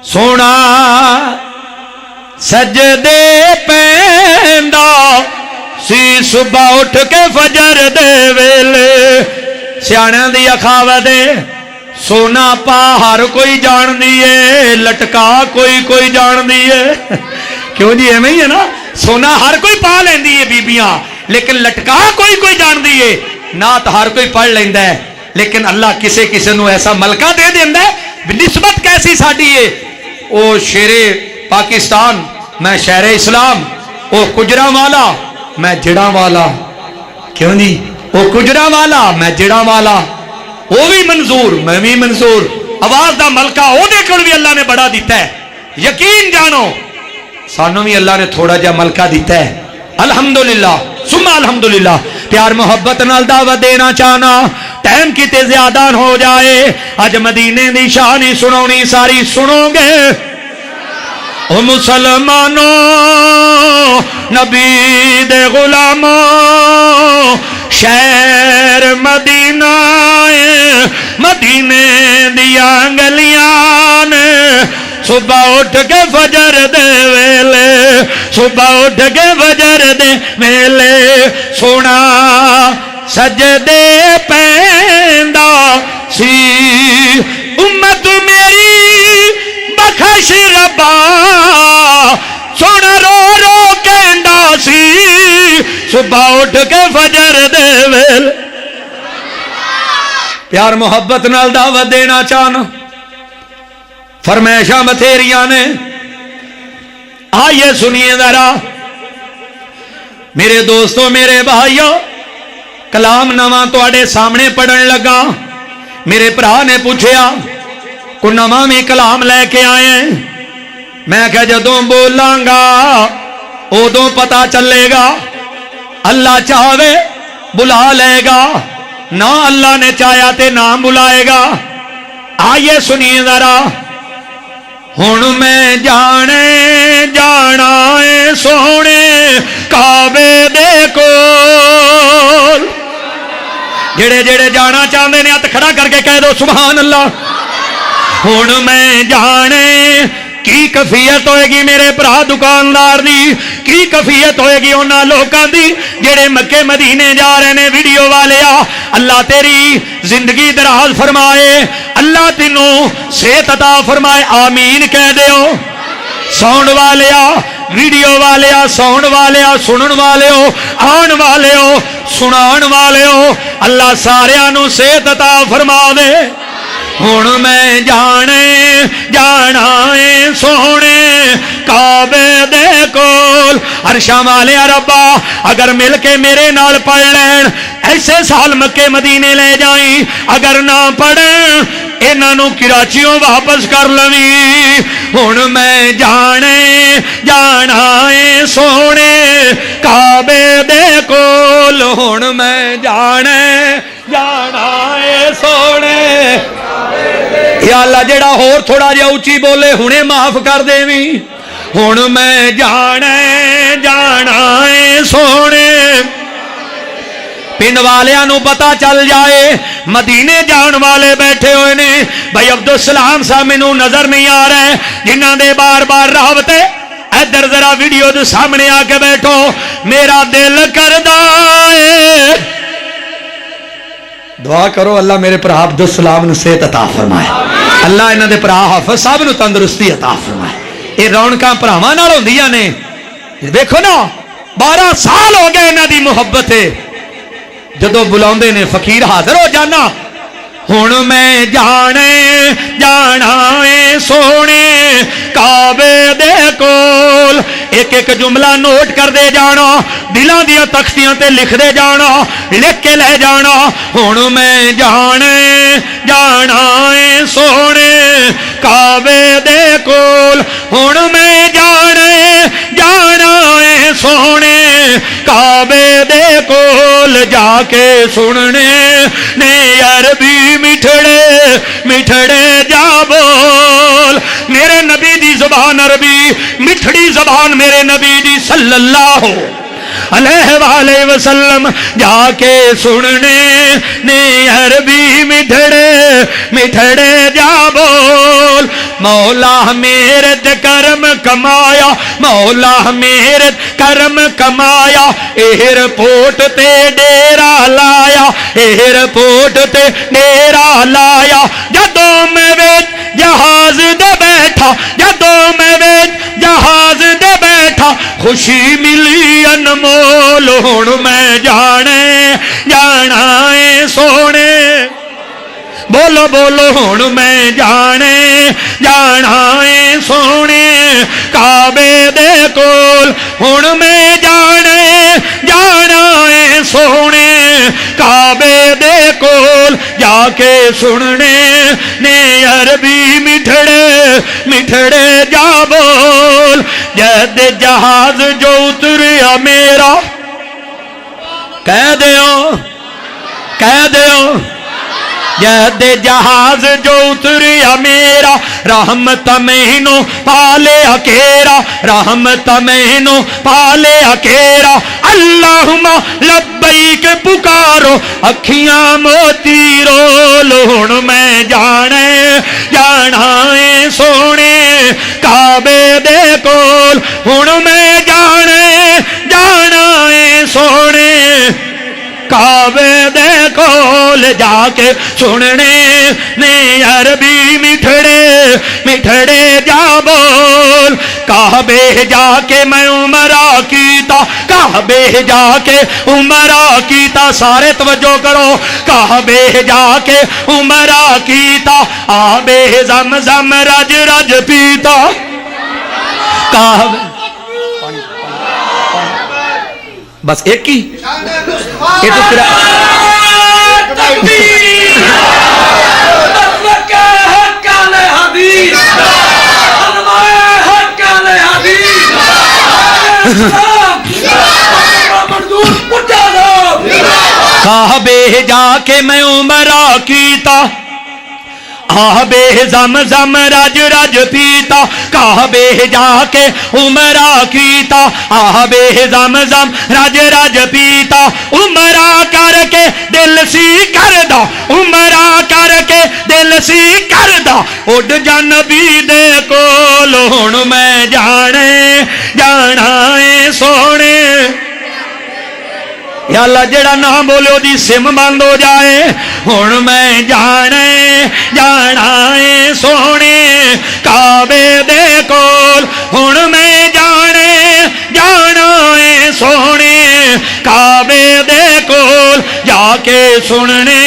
سونا سجدے پیندا سی صبح اٹھ کے فجر دے ویلے سیاںیاں دی اکھاوت ہے سونا پا ہر کوئی جان دیے لٹکا کوئی جان دیے کیوں جی ایویں ہی ہے نا سونا ہر کوئی پا لیندی ہے بیبیاں لیکن لٹکا کوئی جان دیے نات ہر کوئی پڑھ لیندا ہے لیکن اللہ کسے کسے نو ایسا ملکہ دے دیندا ہے نسبت کیسی ساڈی ہے او شیر پاکستان میں شہر اسلام او کجرا والا میں جڑا والا کیوں جی او کجرا والا میں جڑا والا وہ بھی منظور میں بھی منظور آواز دا ملکہ او دے کول بھی اللہ نے بڑا دیتا ہے یقین جانو سانو بھی اللہ نے تھوڑا جا ملکہ دیتا ہے الحمدللہ ثم الحمدللہ پیار محبت نال دعوت دینا چاہنا ٹائم کتے زیادہ ہو جائے اج مدینے دی شانی سنونی ساری سنو گے او مسلمانوں نبی دے غلاموں شہر مدینہ مدینے دیا گلیاں صبح اٹھ کے فجر دے ویلے صبح اٹھ کے فجر دے ویلے سونا سجدے پیندا سی امت میری بخش ربا سونا رو رو کہندا سی صبح اٹھ کے فجر دے ویلے پیار محبت نال دعوت دینا چاہنا فرمائشاں بتھیریاں نے آئیے سنیے ذرا میرے دوستوں میرے بھائیوں کلام نواں تواڈے سامنے پڑھن لگا میرے بھرا نے پوچھیا کو نواں بھی کلام لے کے آئے ہیں میں کہ جدوں بولاں گا ادوں پتہ چلے گا اللہ چاہے بلا لے گا نہ اللہ نے چاہیا تے نہ بلائے گا آئیے سنیے ذرا ہن میں جانے جانا ہے سونے کعبے دے کول جڑے جڑے جانا چاہتے ہیں ہاتھ کھڑا کر کے کہہ دو سبحان اللہ ہن میں جانے کی کفیت ہوئے گی میرے بھرا دکاندار دی کی کفیت ہوئے گی انہاں لوکاں دی جڑے مکے مدینے جا رہے نے ویڈیو والے اللہ تیری زندگی دراز فرمائے اللہ تینوں صحت عطا فرمائے آمین کہہ دیو ساؤنڈ والے ویڈیو والے ساؤنڈ والے سنن والے آن والے سنان والے اللہ ساریاں نو صحت عطا فرما دے ہن میں جانے جانا ہے سونے کعبے دے کول عرشاں والے ربا اگر مل کے میرے نال پڑھ لین ایسے سال مکے مدینے لے جائیں اگر نہ پڑھیں انہاں نو کراچیوں واپس کر لویں ہن میں جانے جانا ہے سونے کعبے دے کول ہن میں جانے جانا ہے سونے یا اللہ جڑا ہور تھوڑا جہا اچھی بولے ہنے معاف کر دیویں ہن میں جانے جانا ہے سونے پنڈ والیاں نو پتہ چل جائے مدینے جان والے بیٹھے ہوئے نے بھائی عبدالسلام صاحب مینوں نظر نہیں آ رہا ہے جنہاں دے بار بار راوتے ادھر ذرا ویڈیو دے سامنے آ کے بیٹھو میرا دل کردا ہے دعا کرو اللہ میرے بھرا عبدالسلام نو صحت عطا فرمائے اللہ انہاں دے بھرا حافظ صاحب نو تندرستی عطا فرمائے یہ رونقاں بھراواں نال ہوندیاں نے دیکھو نا 12 سال ہو گئے انہاں دی محبت ہے جدو بلاؤندے نے فقیر حاضر ہو جانا ہن میں جانے جانا ہے سونے کعبے دے کول ایک ایک جملہ نوٹ کر دے جانا دلاں دیا تختیاں تے لکھ دے جانا لکھ کے لے جانا ہن میں جانے جانا ہے سونے کعبے دے کول ہن میں جانے جانا ہے سونے کعبے دے کول جا کے سننے نے عربی مٹھڑے مٹھڑے جا بول میرے نبی دی زبان عربی مٹھڑی زبان میرے نبی دی صلی اللہ علیہ وآلہ وسلم جا کے سننے نے عربی مٹھڑے مٹھڑے جا بول مولا میرے تے کرم کمایا مولا میرے کرم کمایا ایئرپورٹ تے ڈیرا لایا ایئرپورٹ تے ڈیرا لایا جدوں میں وچ جہاز دے بیٹھا جدوں میں وچ جہاز دے بیٹھا خوشی ملی انمول ہن میں جانے جانا اے سونے بولو بولو ہن میں جانے جانا اے سونے کعبے دے کول ہن میں جانے جانا اے سونے کعبے دے کول جا کے سننے نے عربی مٹھڑے مٹھڑے جا بول جد جہاز جو اتریا میرا کہہ دیو جد جہاز جو اتریا میرا رحمت مینوں پالے اکیرا رحمت مینوں پالے اکیرا اللہم لبیک پکارو اکھیاں موتی رول ہن میں جانے جانا اے سونے کعبے دے کول ہن میں جانے جانا اے سونے کعبے دے کول جا کے سننے نے عربی مٹھڑے مٹھڑے جا بول کعبے جا کے میں عمرہ کیتا کعبے جا کے عمرہ کیتا سارے توجہ کرو کعبے جا کے عمرہ کیتا آبے زمزم رج رج پیتا کعبے بس ایک ہی یہ تو تیرا کعبے جا کے میں عمرہ کیتا آبے زمزم رج رج پیتا کعبے جا کے عمرہ کیتا آبے زمزم رج رج پیتا عمرہ کر کے دل سی کردا عمرہ کر کے دل سی کردا اڈ جا نبی دے کول ہن میں جانے جانا اے سونے یا اللہ جڑا نہ بولے او دی سم بند ہو جائے ہن میں جانے جانا اے سونے کعبے دے کول ہن میں جانے جانا اے سونے کعبے دے کول جا کے سننے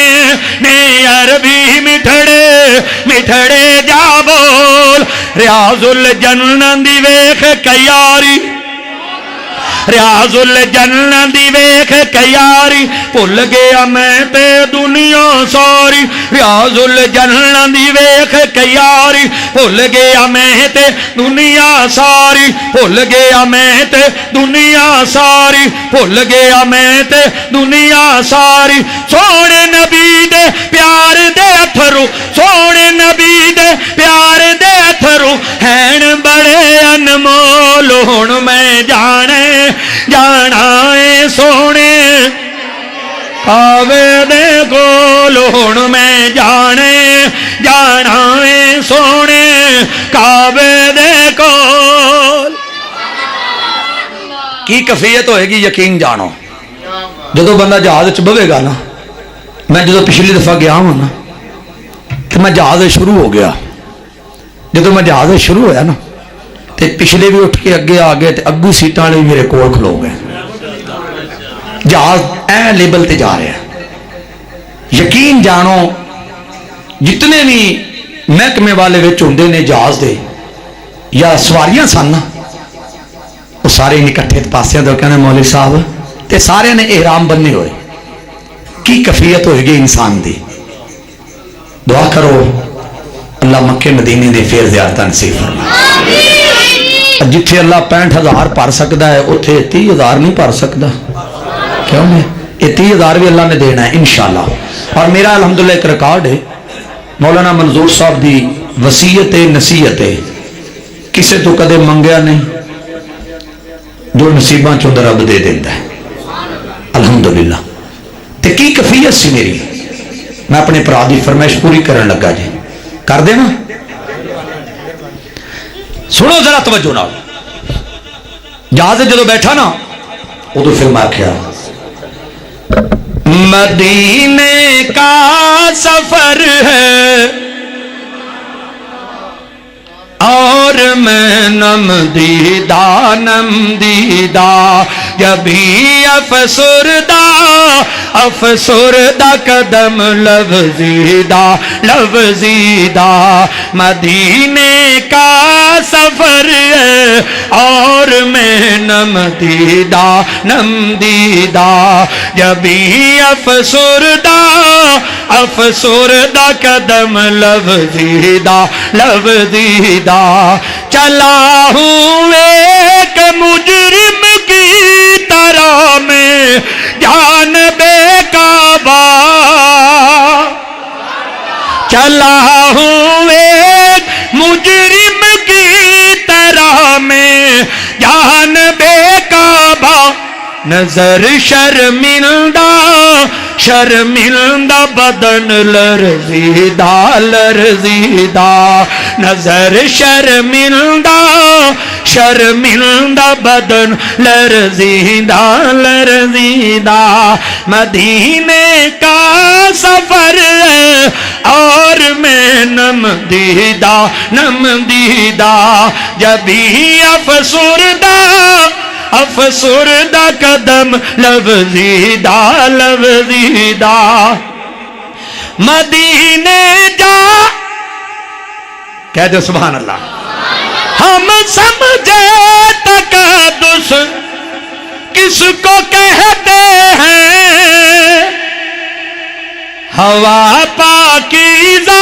نے عربی مٹھڑے مٹھڑے جا بول ریاض الجنہ دی ویکھ کیاری ریاض الجنہ دی ویکھ کیاری بھل گیا میں تے دنیا ساری ریاض الجنہ دی ویکھ کیاری بھل گیا میں تے دنیا ساری بھل گیا میں تے دنیا ساری بھل گیا میں تے دنیا ساری سونے نبی دے پیار دے اتھرو سونے نبی دے پیار دے اتھرو ہیں بڑے انمول ہن میں جانے جانا اے سونے کعبے دے کول ہن میں جانے جانا اے سونے کعبے دے کول کی کیفیت ہوئے گی یقین جانو جدو بندہ جہاز وچ بہے گا نا میں جدو پچھلی دفعہ گیا ہوں نا تو میں جہاز شروع ہو گیا جدو میں جہاز شروع ہویا نا تے پچھلے بھی اٹھ کے اگے آ گئے تے اگو سیٹاں والے میرے کول کھلو گئے جہاز اے لیبل تے جا رہے ہیں یقین جانو جتنے بھی محکمے والے وچ ہوندے نے جہاز دے یا سواریاں سن وہ سارے اکٹھے پاسے دے کہنے مولوی صاحب تے سارے نے احرام بننے ہوئے کی کیفیت ہوئے گی انسان دی دعا کرو اللہ مکے مدینے دے پھر زیارت نصیب فرمائے جتھے اللہ 65,000 پڑھ سکتا ہے اتھے 30,000 نہیں پڑھ سکتا کیوں نہیں یہ 30,000 بھی اللہ نے دینا ہے انشاءاللہ اور میرا الحمدللہ ایک ریکارڈ ہے مولانا منظور صاحب دی وصیت نصیحت ہے کسے تو کدے منگیا نہیں جو نصیباں چوں رب دے دیتا ہے الحمدللہ تے کی کیفیت سی میری میں اپنے پرا دی فرمائش پوری کرن لگا جی کر دے نا سنو ذرا توجہ نال جہاز جدو بیٹھا نا ادو فرما کیا مدینے کا سفر ہے اور میں نم دیدہ جبھی افسردہ قدم لفظیدہ مدینے کا سفر ہے اور میں نم دیدہ جبھی افسردہ قدم لفظیدہ چلا ہوں ایک مجرم کی طرح میں جانب کعبہ چلا ہوں ایک مجرم کی طرح میں جانب کعبہ نظر شرمندہ بدن لرزیدہ نظر شرمندہ بدن لرزیدہ مدینے کا سفر ہے اور میں نم دیدہ جبھی افسردہ قدم لفظیدہ مدینے جا کہہ دو سبحان اللہ ہم سمجھے تقدس کس کو کہتے ہیں ہوا پاکیزہ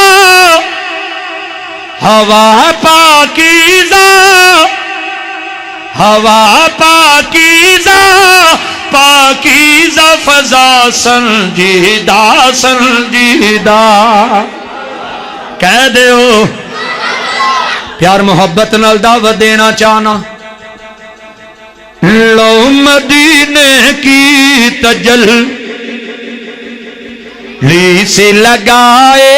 فضا سنجیدہ کہہ دے ہو پیار محبت نال دعوت دینا چاہنا لو مدینے کی تجلی سے لگائے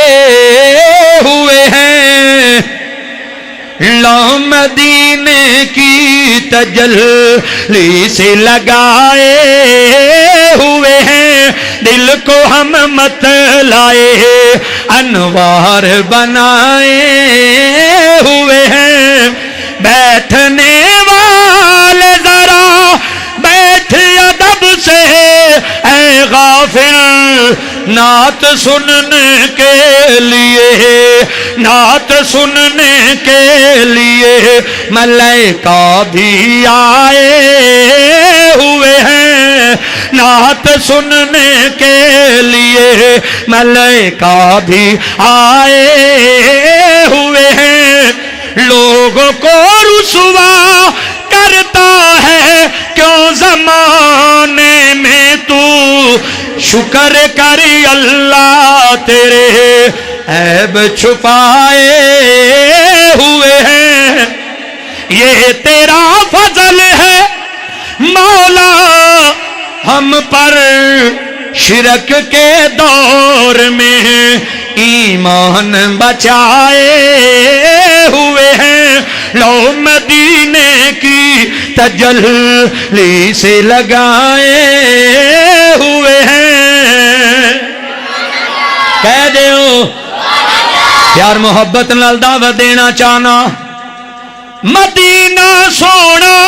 ہوئے ہیں لو مدینے کی تجلی سے لگائے ہوئے ہیں دل کو ہم مت لائے انوار بنائے ہوئے ہیں بیٹھنے والے ذرا بیٹھ ادب سے اے غافل نعت سننے کے لیے ملائکہ بھی آئے ہوئے ہیں نعت سننے کے لیے ملائکہ بھی آئے ہوئے ہیں لوگوں کو رسوا کرتا ہے کیوں زمانے میں تو شکر کری اللہ تیرے عیب چھپائے ہوئے ہیں یہ تیرا فضل ہے مولا ہم پر شرک کے دور میں ایمان بچائے ہوئے ہیں لو مدینے کی تجلی سے لگائے ہوئے ہیں کہہ دیو پیار محبت نال دعوت دینا چاہنا مدینہ سونا